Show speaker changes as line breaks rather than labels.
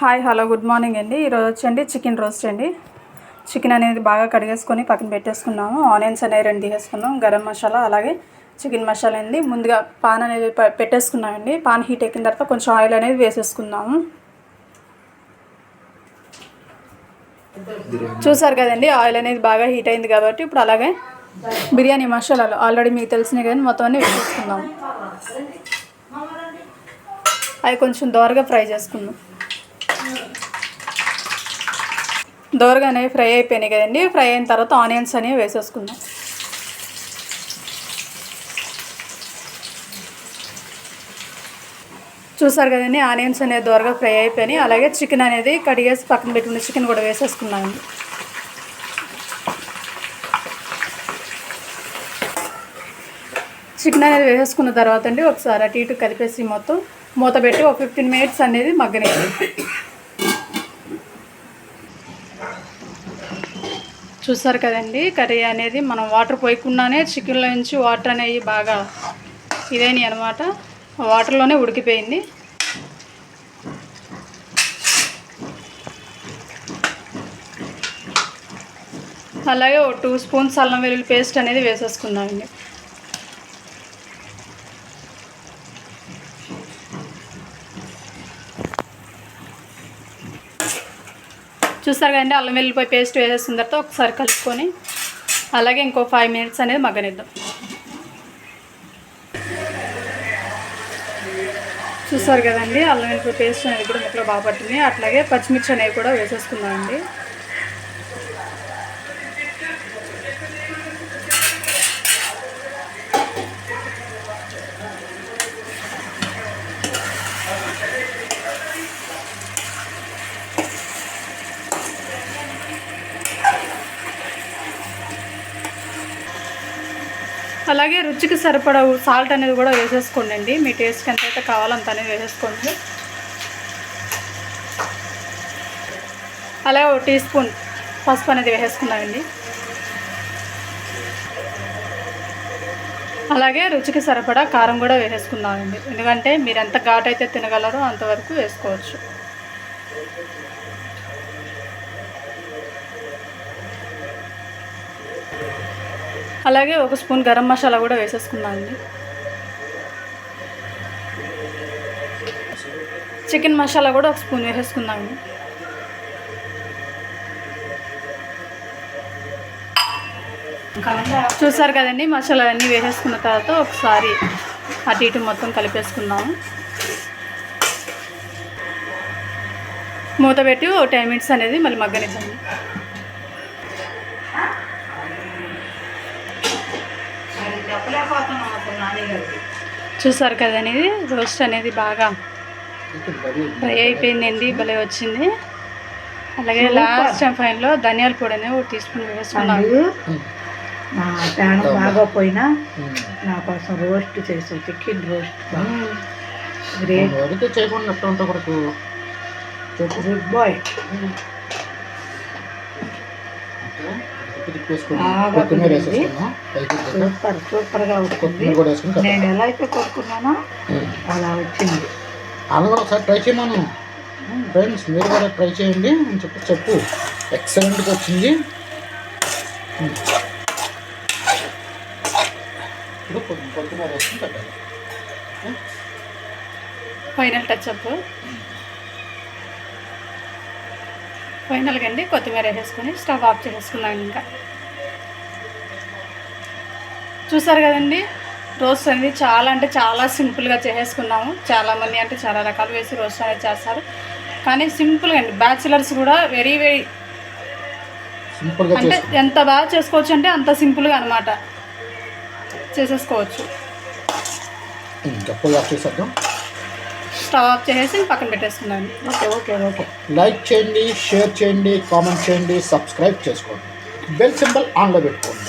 Hi hello good morning అండి. ఈరోజు వచ్చండి చికెన్ రోస్ట్ అండి. చికెన్ అనేది బాగా కడిగేసుకొని పక్కన పెట్టేసుకున్నాము. ఆనియన్స్ అనేవి 2 తీసేసుకున్నాం. గరం మసాలా అలాగే చికెన్ మసాలా అండి. ముందుగా పాన్ అనేది పెట్టేసుకున్నామండి. పాన్ హీట్ ఎక్కిన తర్వాత కొంచెం ఆయిల్ అనేది వేసేసుకుందాము. చూసారు కదండి, ఆయిల్ అనేది బాగా హీట్ అయింది కాబట్టి ఇప్పుడు అలాగే బిర్యానీ మసాలాలు ఆల్రెడీ మీకు తెలిసినాయి కదండి, మొత్తం అన్నీ వేసేసుకుందాము. అవి కొంచెం దోరగా ఫ్రై చేసుకుందాం. దోరగా అనేవి ఫ్రై అయిపోయినాయి కదండి. ఫ్రై అయిన తర్వాత ఆనియన్స్ అనేవి వేసేసుకుందాం. చూసారు కదండి, ఆనియన్స్ అనేది దోరగా ఫ్రై అయిపోయినాయి. అలాగే చికెన్ అనేది కడిగేసి పక్కన పెట్టుకున్న చికెన్ కూడా వేసేసుకున్నామండి. చికెన్ అనేది వేసేసుకున్న తర్వాత అండి ఒకసారి అటు ఇటు కలిపేసి మొత్తం మూత పెట్టి ఒక 15 మినిట్స్ అనేది మగ్గనివ్వండి. చూసారు కదండి, కర్రీ అనేది మనం వాటర్ పోయకుండానే చికెన్లో నుంచి వాటర్ అనేవి బాగా ఇదైనాయి అనమాట. వాటర్లోనే ఉడికిపోయింది. అలాగే ఒక 2 స్పూన్స్ అల్లం వెల్లుల్లి పేస్ట్ అనేది వేసేసుకుందామండి. చూస్తారు కదండి, అల్లం వెల్లుల్లిపాయ పేస్ట్ వేసేసిన తర్వాత ఒకసారి కలుపుకొని అలాగే ఇంకో 5 మినిట్స్ అనేది మగ్గనిద్దాం. చూసారు కదండి, అల్లం వెల్లుల్లిపాయ పేస్ట్ అనేది కూడా ముక్కలో బాగా పట్టింది. అట్లాగే పచ్చిమిర్చి అనేవి కూడా వేసేసుకుందామండి. అలాగే రుచికి సరిపడా సాల్ట్ అనేది కూడా వేసేసుకోండి. మీ టేస్ట్కి ఎంతైతే కావాలో అంత అనేది వేసేసుకోండి. అలాగే 1 టీ స్పూన్ పసుపు అనేది వేసేసుకున్నామండి. అలాగే రుచికి సరిపడా కారం కూడా వేసేసుకుందామండి. ఎందుకంటే మీరు ఎంత ఘాటు అయితే తినగలరో అంతవరకు వేసుకోవచ్చు. అలాగే 1 స్పూన్ గరం మసాలా కూడా వేసేసుకుందామండి. చికెన్ మసాలా కూడా 1 స్పూన్ వేసేసుకుందామండి. చూసారు కదండి, మసాలా అన్నీ వేసేసుకున్న తర్వాత ఒకసారి అటు ఇటు మొత్తం కలిపేసుకుందాము. మూత పెట్టి 10 మినిట్స్ అనేది మళ్ళీ మగ్గనిద్దాము. చూసారు కదండి, రోస్ట్ అనేది బాగా ఫ్రై అయిపోయిందండి. భలే వచ్చింది. అలాగే లాస్ట్ టైం ఫైనల్లో ధనియాల పొడి అనేది 1 టీ స్పూన్ వేసుకున్నాను.
నా ప్రాణం బాగోపోయినా నా కోసం రోస్ట్ చేసి చికెన్ రోస్ట్ గుడ్ బాయ్. సూపర్గా వచ్చింది. నేను ఎలా అయితే కొట్టుకున్నానో అలా వచ్చింది.
అలా కూడా ఒకసారి ట్రై చేయమను ఫ్రెండ్స్, మీరు కూడా ట్రై చేయండి అని చెప్పు. ఎక్సలెంట్గా వచ్చింది. ఇప్పుడు కొత్తిమీర వేసుకుని పెట్టాలి.
ఫైనల్ టచ్అప్ ఫైనల్గా అండి. కొత్తిమీర వేసుకొని స్టవ్ ఆఫ్ చేసుకున్నాం. ఇంకా చూసారు కదండి, రోస్ట్ అనేది చాలా అంటే చాలా సింపుల్గా చేసేసుకున్నాము. చాలామంది అంటే చాలా రకాలు వేసి రోస్ట్ అనేది చేస్తారు, కానీ సింపుల్గా అండి. బ్యాచిలర్స్ కూడా వెరీ
సింపుల్గా
అంటే ఎంత బాగా చేసుకోవచ్చు అంటే అంత సింపుల్గా అనమాట చేసేసుకోవచ్చు. స్టవ్ ఆఫ్ చేసేసి పక్కన పెట్టేసుకున్నాను.
ఓకే.
లైక్ చేయండి, షేర్ చేయండి, కామెంట్ చేయండి, సబ్స్క్రైబ్ చేసుకోండి, బెల్ సింబల్ ఆన్లో పెట్టుకోండి.